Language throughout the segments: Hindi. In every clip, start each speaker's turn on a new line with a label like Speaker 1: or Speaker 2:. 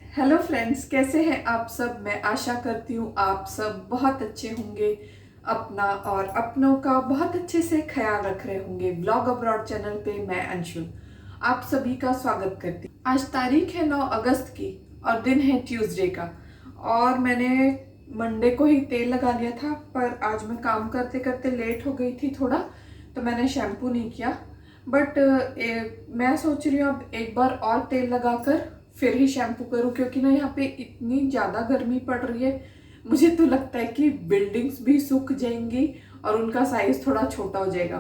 Speaker 1: हेलो फ्रेंड्स, कैसे हैं आप सब। मैं आशा करती हूँ आप सब बहुत अच्छे होंगे, अपना और अपनों का बहुत अच्छे से ख्याल रख रहे होंगे। ब्लॉग अब्रॉड चैनल पे मैं अंशु आप सभी का स्वागत करती हूँ। आज तारीख है 9 अगस्त की और दिन है ट्यूसडे का। और मैंने मंडे को ही तेल लगा लिया था, पर आज मैं काम करते करते लेट हो गई थी थोड़ा, तो मैंने शैम्पू नहीं किया। बट मैं सोच रही हूँ अब एक बार और तेल लगाकर फिर ही शैम्पू करूँ, क्योंकि ना यहाँ पे इतनी ज़्यादा गर्मी पड़ रही है। मुझे तो लगता है कि बिल्डिंग्स भी सूख जाएंगी और उनका साइज थोड़ा छोटा हो जाएगा।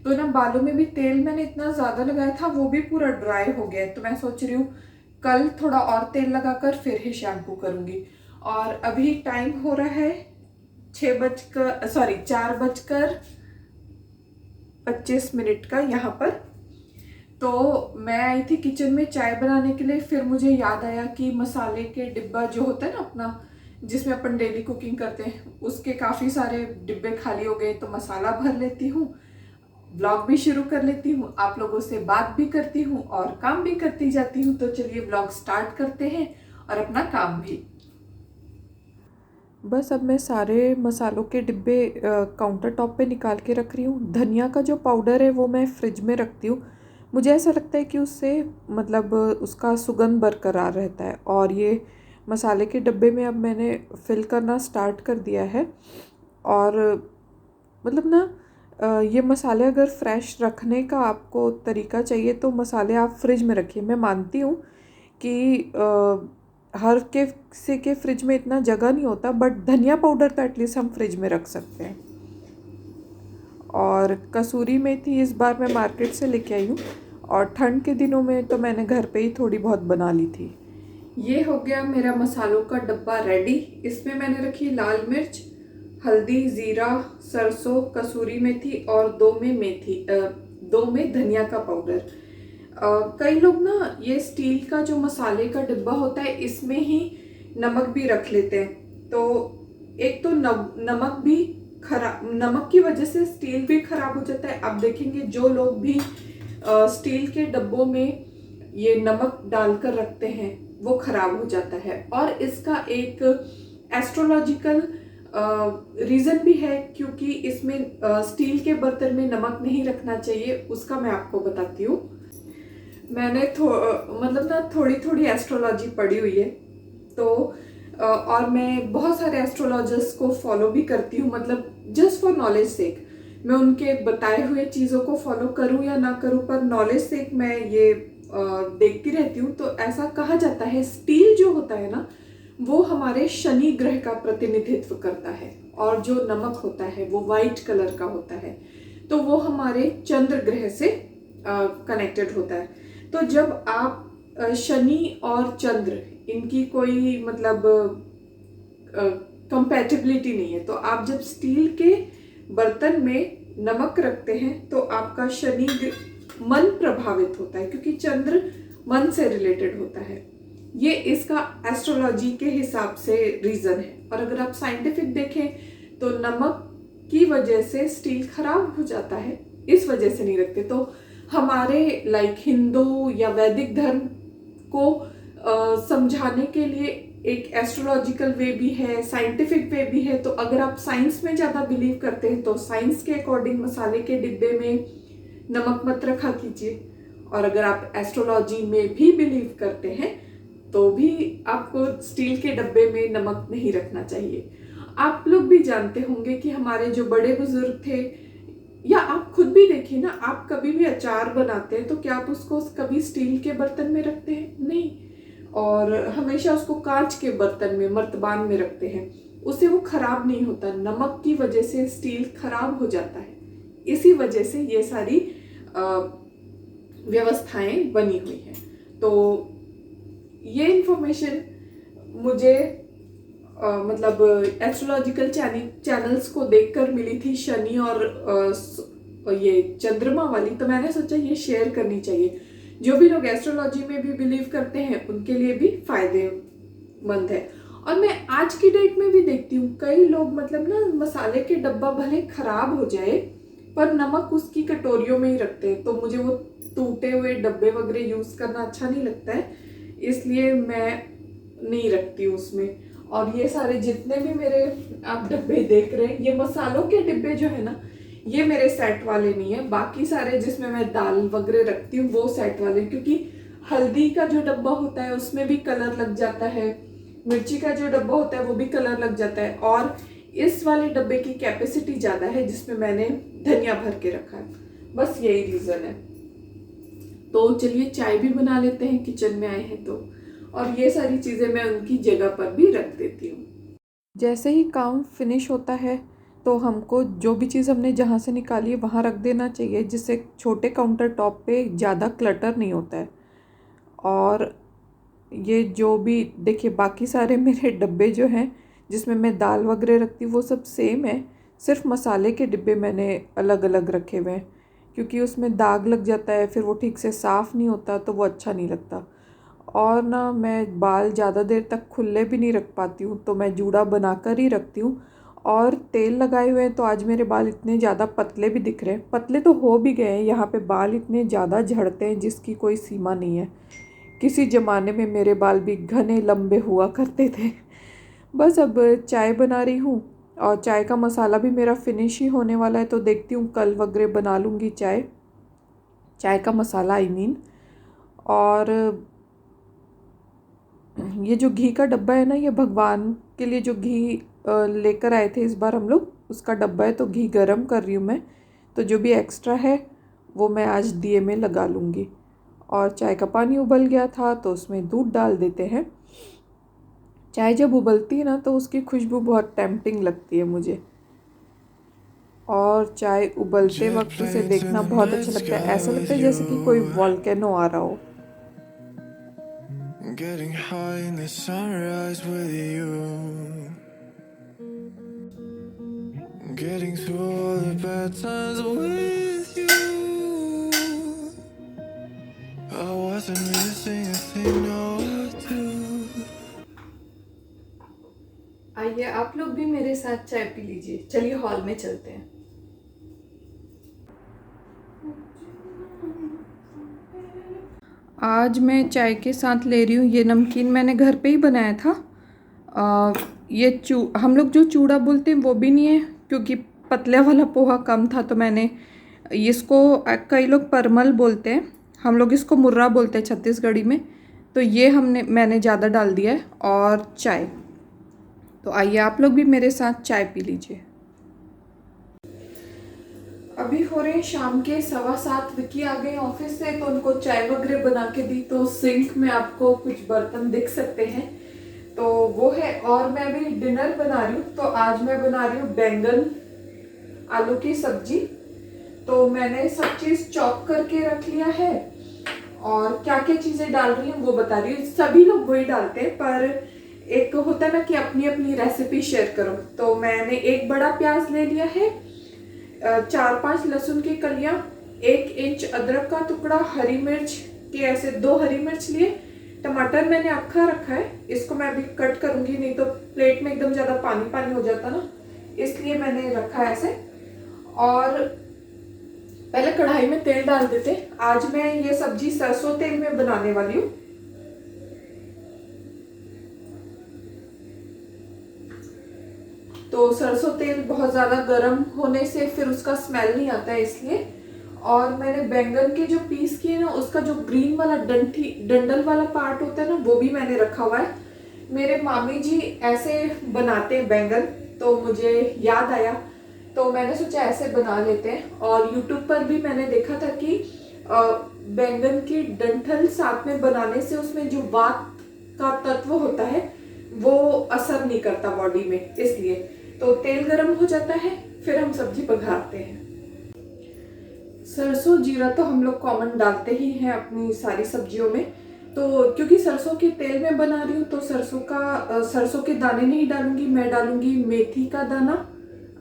Speaker 1: तो ना बालों में भी तेल मैंने इतना ज़्यादा लगाया था, वो भी पूरा ड्राई हो गया है। तो मैं सोच रही हूँ कल थोड़ा और तेल लगाकर फिर ही शैम्पू करूँगी। और अभी टाइम हो रहा है 4:25 का यहाँ पर। तो मैं आई थी किचन में चाय बनाने के लिए, फिर मुझे याद आया कि मसाले के डिब्बा जो होता है ना अपना, जिसमें अपन डेली कुकिंग करते हैं, उसके काफ़ी सारे डिब्बे खाली हो गए। तो मसाला भर लेती हूँ, ब्लॉग भी शुरू कर लेती हूँ, आप लोगों से बात भी करती हूँ और काम भी करती जाती हूँ। तो चलिए ब्लॉग स्टार्ट करते हैं और अपना काम भी। बस अब मैं सारे मसालों के डिब्बे काउंटर टॉप पे निकाल के रख रही हूँ। धनिया का जो पाउडर है वो मैं फ्रिज में रखती हूँ। मुझे ऐसा लगता है कि उससे मतलब उसका सुगंध बरकरार रहता है। और ये मसाले के डब्बे में अब मैंने फिल करना स्टार्ट कर दिया है। और मतलब ना ये मसाले अगर फ्रेश रखने का आपको तरीका चाहिए तो मसाले आप फ्रिज में रखिए। मैं मानती हूँ कि हर किसी के फ्रिज में इतना जगह नहीं होता, बट धनिया पाउडर तो एटलीस्ट हम फ्रिज में रख सकते हैं। और कसूरी मेथी इस बार मैं मार्केट से लेके आई हूँ, और ठंड के दिनों में तो मैंने घर पे ही थोड़ी बहुत बना ली थी। ये हो गया मेरा मसालों का डब्बा रेडी। इसमें मैंने रखी लाल मिर्च, हल्दी, जीरा, सरसों, कसूरी मेथी और दो में धनिया का पाउडर। कई लोग ना ये स्टील का जो मसाले का डिब्बा होता है इसमें ही नमक भी रख लेते हैं। तो एक तो नमक भी खराब, नमक की वजह से स्टील भी खराब हो जाता है। आप देखेंगे जो लोग भी स्टील के डब्बों में ये नमक डालकर रखते हैं वो खराब हो जाता है। और इसका एक एस्ट्रोलॉजिकल रीजन भी है, क्योंकि इसमें स्टील के बर्तन में नमक नहीं रखना चाहिए। उसका मैं आपको बताती हूँ। मैंने मतलब ना थोड़ी थोड़ी एस्ट्रोलॉजी पढ़ी हुई है। तो और मैं बहुत सारे एस्ट्रोलॉजर्स को फॉलो भी करती हूँ, मतलब जस्ट फॉर नॉलेज सेक। मैं उनके बताए हुए चीज़ों को फॉलो करूँ या ना करूँ, पर नॉलेज सेक मैं ये देखती रहती हूँ। तो ऐसा कहा जाता है स्टील जो होता है ना, वो हमारे शनि ग्रह का प्रतिनिधित्व करता है, और जो नमक होता है वो वाइट कलर का होता है, तो वो हमारे चंद्र ग्रह से कनेक्टेड होता है। तो जब आप शनि और चंद्र, इनकी कोई मतलब कंपैटिबिलिटी नहीं है, तो आप जब स्टील के बर्तन में नमक रखते हैं तो आपका मन प्रभावित होता है, क्योंकि चंद्र मन से रिलेटेड होता है। ये इसका एस्ट्रोलॉजी के हिसाब से रीजन है। और अगर आप साइंटिफिक देखें तो नमक की वजह से स्टील खराब हो जाता है, इस वजह से नहीं रखते। तो हमारे लाइक हिंदू या वैदिक धर्म को समझाने के लिए एक एस्ट्रोलॉजिकल वे भी है, साइंटिफिक वे भी है। तो अगर आप साइंस में ज़्यादा बिलीव करते हैं तो साइंस के अकॉर्डिंग मसाले के डिब्बे में नमक मत रखा कीजिए। और अगर आप एस्ट्रोलॉजी में भी बिलीव करते हैं तो भी आपको स्टील के डब्बे में नमक नहीं रखना चाहिए। आप लोग भी जानते होंगे कि हमारे जो बड़े बुजुर्ग थे, या आप खुद भी देखिए ना, आप कभी भी अचार बनाते हैं तो क्या आप उसको कभी स्टील के बर्तन में रखते हैं? नहीं। और हमेशा उसको कांच के बर्तन में, मर्तबान में रखते हैं, उससे वो खराब नहीं होता। नमक की वजह से स्टील खराब हो जाता है, इसी वजह से ये सारी व्यवस्थाएं बनी हुई हैं। तो ये इंफॉर्मेशन मुझे मतलब एस्ट्रोलॉजिकल चैनल्स को देखकर मिली थी, शनि और ये चंद्रमा वाली। तो मैंने सोचा ये शेयर करनी चाहिए। जो भी लोग एस्ट्रोलॉजी में भी बिलीव करते हैं उनके लिए भी फायदेमंद है। और मैं आज की डेट में भी देखती हूँ कई लोग मतलब ना मसाले के डब्बा भले खराब हो जाए पर नमक उसकी कटोरियों में ही रखते हैं। तो मुझे वो टूटे हुए डब्बे वगैरह यूज करना अच्छा नहीं लगता है, इसलिए मैं नहीं रखती हूँ उसमें। और ये सारे जितने भी मेरे आप डब्बे देख रहे हैं, ये मसालों के डिब्बे जो है ना, ये मेरे सेट वाले नहीं है। बाकी सारे जिसमें मैं दाल वगैरह रखती हूँ वो सेट वाले, क्योंकि हल्दी का जो डब्बा होता है उसमें भी कलर लग जाता है, मिर्ची का जो डब्बा होता है वो भी कलर लग जाता है, और इस वाले डब्बे की कैपेसिटी ज़्यादा है जिसमें मैंने धनिया भर के रखा है। बस यही रीज़न है। तो चलिए चाय भी बना लेते हैं, किचन में आए हैं तो। और ये सारी चीज़ें मैं उनकी जगह पर भी रख देती हूँ। जैसे ही काम फिनिश होता है तो हमको जो भी चीज़ हमने जहाँ से निकाली है वहाँ रख देना चाहिए, जिससे छोटे काउंटर टॉप पे ज़्यादा क्लटर नहीं होता है। और ये जो भी देखिए बाकी सारे मेरे डब्बे जो हैं जिसमें मैं दाल वगैरह रखती हूँ वो सब सेम है, सिर्फ मसाले के डिब्बे मैंने अलग अलग रखे हुए हैं, क्योंकि उसमें दाग लग जाता है, फिर वो ठीक से साफ़ नहीं होता तो वो अच्छा नहीं लगता। और ना मैं बाल ज़्यादा देर तक खुले भी नहीं रख पाती हूँ, तो मैं जूड़ा बनाकर ही रखती हूँ। और तेल लगाए हुए हैं तो आज मेरे बाल इतने ज़्यादा पतले भी दिख रहे हैं, पतले तो हो भी गए हैं। यहाँ पे बाल इतने ज़्यादा झड़ते हैं जिसकी कोई सीमा नहीं है। किसी ज़माने में मेरे बाल भी घने लंबे हुआ करते थे। बस अब चाय बना रही हूँ, और चाय का मसाला भी मेरा फिनिश ही होने वाला है, तो देखती हूँ कल वगैरह बना लूँगी चाय, चाय का मसाला आई मीन। और ये जो घी का डब्बा है ना, ये भगवान के लिए जो घी लेकर आए थे इस बार हम लोग, उसका डब्बा है, तो घी गरम कर रही हूँ मैं। तो जो भी एक्स्ट्रा है वो मैं आज दिए में लगा लूँगी। और चाय का पानी उबल गया था तो उसमें दूध डाल देते हैं। चाय जब उबलती है ना तो उसकी खुशबू बहुत टेम्पटिंग लगती है मुझे, और चाय उबलते वक्त उसे देखना बहुत अच्छा लगता है। ऐसा लगता है जैसे कि कोई वॉल्केनो आ रहा हो।
Speaker 2: Getting high in the sunrise with you, getting through all the bad times with you. I wasn't missing a thing, no two.
Speaker 1: आइए आप लोग भी मेरे साथ चाय पी लीजिए। चलिए हॉल में चलते हैं। आज मैं चाय के साथ ले रही हूँ ये नमकीन, मैंने घर पे ही बनाया था। ये हम लोग जो चूड़ा बोलते हैं वो भी नहीं है, क्योंकि पतले वाला पोहा कम था, तो मैंने इसको, कई लोग परमल बोलते हैं, हम लोग इसको मुर्रा बोलते हैं छत्तीसगढ़ी में, तो ये मैंने ज़्यादा डाल दिया है। और चाय, तो आइए आप लोग भी मेरे साथ चाय पी लीजिए। अभी हो रहे शाम के 7:15। विकी आ गए ऑफिस से तो उनको चाय वगैरह बना के दी, तो सिंक में आपको कुछ बर्तन दिख सकते हैं, तो वो है। और मैं अभी डिनर बना रही हूँ, तो आज मैं बना रही हूँ बैंगन आलू की सब्जी। तो मैंने सब चीज़ चॉप करके रख लिया है, और क्या क्या चीज़ें डाल रही हूँ वो बता रही हूँ। सभी लोग वही डालते हैं, पर एक होता है ना कि अपनी अपनी रेसिपी शेयर करो। तो मैंने एक बड़ा प्याज ले लिया है, 4-5 लहसुन की कलियां, 1 इंच अदरक का टुकड़ा, हरी मिर्च के ऐसे 2 हरी मिर्च लिए, टमाटर मैंने अक्खा रखा है, इसको मैं अभी कट करूंगी, नहीं तो प्लेट में एकदम ज़्यादा पानी पानी हो जाता ना, इसलिए मैंने रखा है ऐसे। और पहले कढ़ाई में तेल डाल देते। आज मैं ये सब्जी सरसों तेल में बनाने वाली हूँ। तो सरसों तेल बहुत ज़्यादा गर्म होने से फिर उसका स्मेल नहीं आता है, इसलिए। और मैंने बैंगन के जो पीस किए ना, उसका जो ग्रीन वाला डंडल वाला पार्ट होता है ना, वो भी मैंने रखा हुआ है। मेरे मामी जी ऐसे बनाते हैं बैंगन, तो मुझे याद आया, तो मैंने सोचा ऐसे बना लेते हैं। और यूट्यूब पर भी मैंने देखा था कि बैंगन की डंठल साथ में बनाने से उसमें जो वात का तत्व होता है वो असर नहीं करता बॉडी में, इसलिए। तो तेल गरम हो जाता है, फिर हम सब्जी पघारते हैं। सरसों जीरा तो हम लोग कॉमन डालते ही हैं अपनी सारी सब्जियों में। तो क्योंकि सरसों के तेल में बना रही हूँ, तो सरसों के दाने नहीं डालूंगी, मैं डालूंगी मेथी का दाना,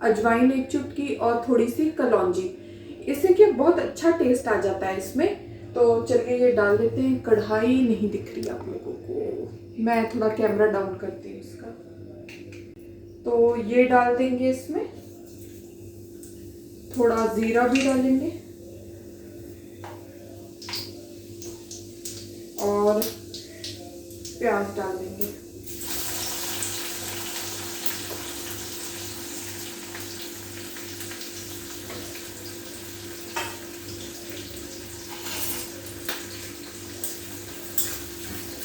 Speaker 1: अजवाइन 1 चुटकी और थोड़ी सी कलौंजी, इससे कि बहुत अच्छा टेस्ट आ जाता है इसमें। तो चलिए ये डाल देते हैं। कढ़ाई नहीं दिख रही आप लोगों को, मैं थोड़ा कैमरा डाउन करती हूँ इसका। तो ये डाल देंगे इसमें, थोड़ा जीरा भी डालेंगे, और प्याज डाल देंगे।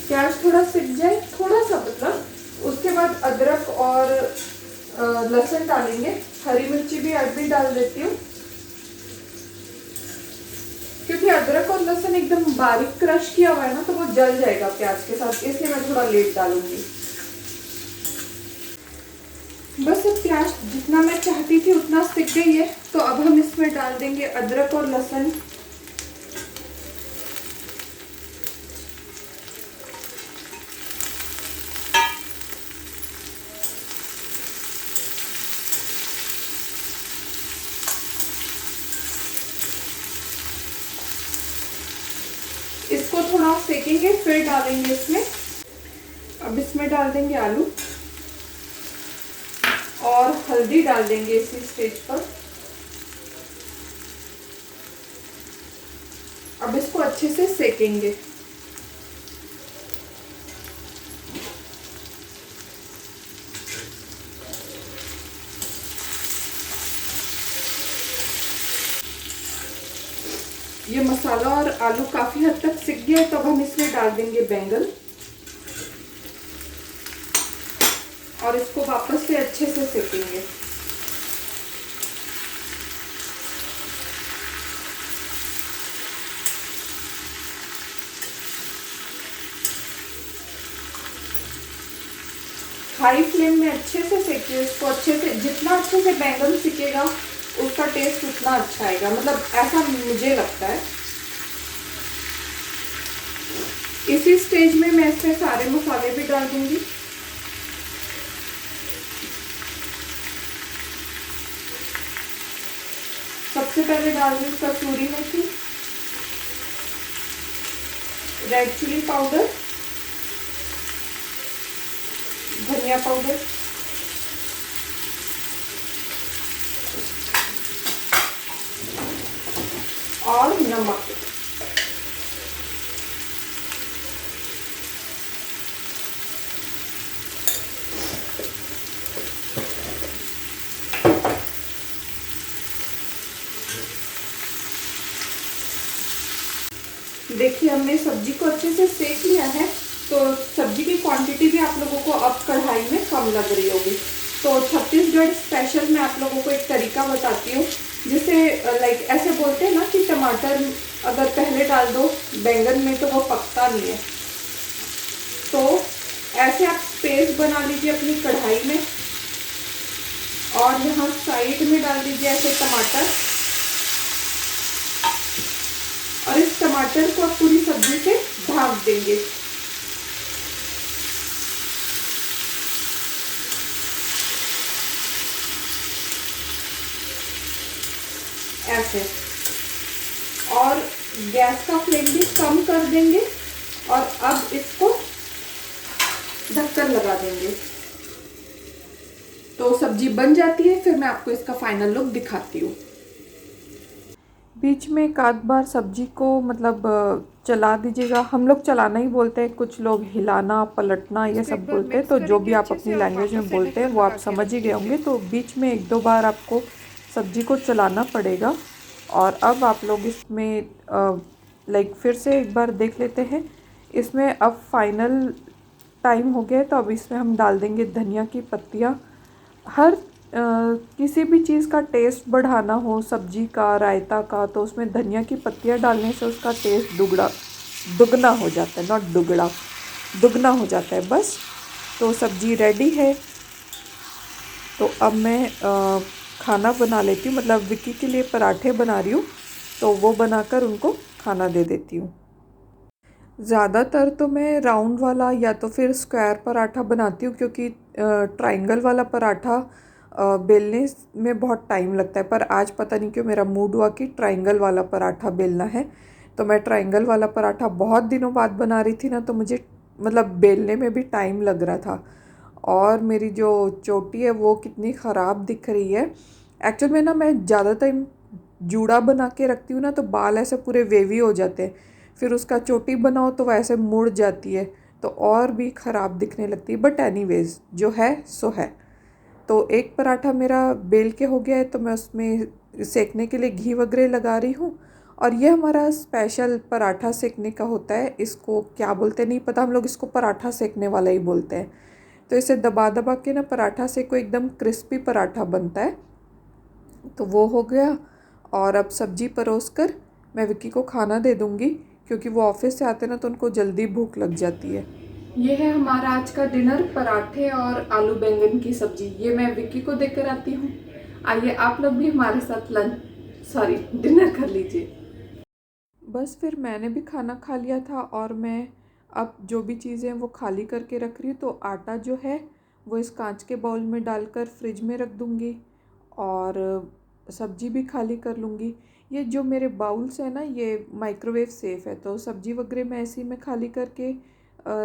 Speaker 1: प्याज थोड़ा सिक जाए, थोड़ा सा मतलब, उसके बाद अदरक और लहसुन डालेंगे। हरी मिर्ची भी अभी डाल देती हूँ, क्योंकि अदरक और लहसुन एकदम बारीक क्रश किया हुआ है ना, तो वो जल जाएगा प्याज के साथ, इसलिए मैं थोड़ा लेट डालूंगी। बस अब प्याज जितना मैं चाहती थी उतना सिक गई है, तो अब हम इसमें डाल देंगे अदरक और लहसुन। इसको थोड़ा सेकेंगे, फिर डालेंगे इसमें। अब इसमें डाल देंगे आलू और हल्दी डाल देंगे इसी स्टेज पर। अब इसको अच्छे से सेकेंगे। ये मसाला और आलू काफी हद तक सिक गया है, तो अब हम इसमें डाल देंगे बैंगन और इसको वापस से अच्छे से सेकेंगे। हाई फ्लेम में अच्छे से सेकिए इसको, अच्छे से। जितना अच्छे से बैंगन सिकेगा उसका टेस्ट उतना अच्छा आएगा, मतलब ऐसा मुझे लगता है। इसी स्टेज में मैं इसमें सारे मसाले भी डाल दूंगी। सबसे पहले डाल दूंगी कसूरी मेथी, रेड चिली पाउडर, धनिया पाउडर, और नमक। देखिए हमने सब्जी को अच्छे से सेक लिया है, तो सब्जी की क्वांटिटी भी आप लोगों को अब कढ़ाई में कम लग रही होगी। तो छत्तीसगढ़ स्पेशल मैं आप लोगों को एक तरीका बताती हूँ, जिसे लाइक ऐसे बोलते हैं ना कि टमाटर अगर पहले डाल दो बैंगन में तो वो पकता नहीं है। तो ऐसे आप स्पेस बना लीजिए अपनी कढ़ाई में और यहाँ साइड में डाल दीजिए ऐसे टमाटर, और इस टमाटर को आप पूरी सब्जी से ढक देंगे। ऐसे, और गैस का फ्लेम भी कम कर देंगे और अब इसको ढक्कन लगा देंगे। तो सब्जी बन जाती है, फिर मैं आपको इसका फाइनल लुक दिखाती हूँ। बीच में एक आध बार सब्जी को मतलब चला दीजिएगा। हम लोग चलाना ही बोलते हैं, कुछ लोग हिलाना पलटना ये सब बोलते हैं, तो जो भी आप अपनी लैंग्वेज में बोलते हैं वो आप समझ ही गए होंगे। तो बीच में एक दो बार आपको सब्जी को चलाना पड़ेगा। और अब आप लोग इसमें लाइक फिर से एक बार देख लेते हैं। इसमें अब फाइनल टाइम हो गया है, तो अब इसमें हम डाल देंगे धनिया की पत्तियाँ। हर किसी भी चीज़ का टेस्ट बढ़ाना हो, सब्जी का, रायता का, तो उसमें धनिया की पत्तियाँ डालने से उसका टेस्ट दुगना हो जाता है, नॉट दुगड़ा, दुगना हो जाता है बस। तो सब्जी रेडी है। तो अब मैं खाना बना लेती हूँ, मतलब विक्की के लिए पराठे बना रही हूँ, तो वो बनाकर उनको खाना दे देती हूँ। ज़्यादातर तो मैं राउंड वाला या तो फिर स्क्वायर पराठा बनाती हूँ, क्योंकि ट्रायंगल वाला पराठा बेलने में बहुत टाइम लगता है। पर आज पता नहीं क्यों मेरा मूड हुआ कि ट्रायंगल वाला पराठा बेलना है, तो मैं ट्रायंगल वाला पराठा बहुत दिनों बाद बना रही थी ना, तो मुझे मतलब बेलने में भी टाइम लग रहा था। और मेरी जो चोटी है वो कितनी ख़राब दिख रही है। एक्चुअल में ना मैं ज़्यादा टाइम जूड़ा बना के रखती हूँ ना, तो बाल ऐसे पूरे वेवी हो जाते हैं, फिर उसका चोटी बनाओ तो वह ऐसे मुड़ जाती है, तो और भी ख़राब दिखने लगती है। बट एनीवेज जो है सो है। तो एक पराठा मेरा बेल के हो गया है, तो मैं उसमें सेकने के लिए घी वगैरह लगा रही हूँ। और ये हमारा स्पेशल पराठा सेकने का होता है। इसको क्या बोलते हैं नहीं पता, हम लोग इसको पराठा सेकने वाला ही बोलते हैं। तो इसे दबा दबा के ना पराठा सेको, एकदम क्रिस्पी पराठा बनता है। तो वो हो गया। और अब सब्जी परोस कर मैं विक्की को खाना दे दूँगी, क्योंकि वो ऑफिस से आते ना तो उनको जल्दी भूख लग जाती है। ये है हमारा आज का डिनर, पराठे और आलू बैंगन की सब्जी। ये मैं विक्की को देकर आती हूँ। आइए आप लोग भी हमारे साथ डिनर कर लीजिए। बस फिर मैंने भी खाना खा लिया था और मैं अब जो भी चीज़ें वो खाली करके रख रही हूँ। तो आटा जो है वो इस कांच के बाउल में डालकर फ्रिज में रख दूँगी और सब्जी भी खाली कर लूँगी। ये जो मेरे बाउल्स है ना, ये माइक्रोवेव सेफ़ है, तो सब्जी वगैरह मैं ऐसे ही में खाली करके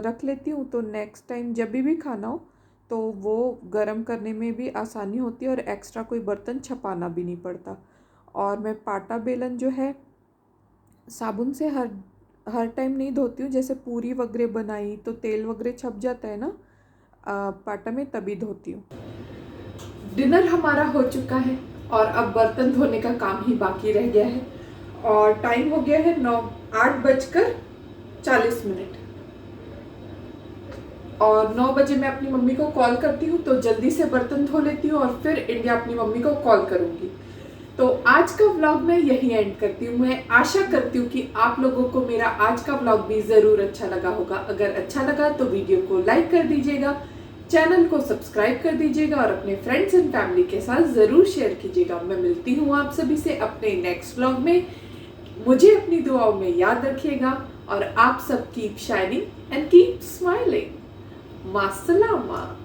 Speaker 1: रख लेती हूँ। तो नेक्स्ट टाइम जब भी खाना हो तो वो गर्म करने में भी आसानी होती है और एक्स्ट्रा कोई बर्तन छपाना भी नहीं पड़ता। और मैं पाटा बेलन जो है साबुन से हर टाइम नहीं धोती हूँ। जैसे पूरी वगैरह बनाई तो तेल वगैरह छप जाता है ना पाटा में, तभी धोती हूँ। डिनर हमारा हो चुका है और अब बर्तन धोने का काम ही बाकी रह गया है। और टाइम हो गया है 8:40। और 9 बजे मैं अपनी मम्मी को कॉल करती हूँ, तो जल्दी से बर्तन धो लेती हूँ और फिर इंडिया अपनी मम्मी को कॉल करूँगी। तो आज का व्लॉग मैं यहीं एंड करती हूँ। मैं आशा करती हूँ कि आप लोगों को मेरा आज का व्लॉग भी ज़रूर अच्छा लगा होगा। अगर अच्छा लगा तो वीडियो को लाइक कर दीजिएगा, चैनल को सब्सक्राइब कर दीजिएगा और अपने फ्रेंड्स एंड फैमिली के साथ ज़रूर शेयर कीजिएगा। मैं मिलती हूँ आप सभी से अपने नेक्स्ट व्लॉग में। मुझे अपनी दुआओं में याद रखिएगा और आप सब keep shining and keep smiling. मास्सलामा।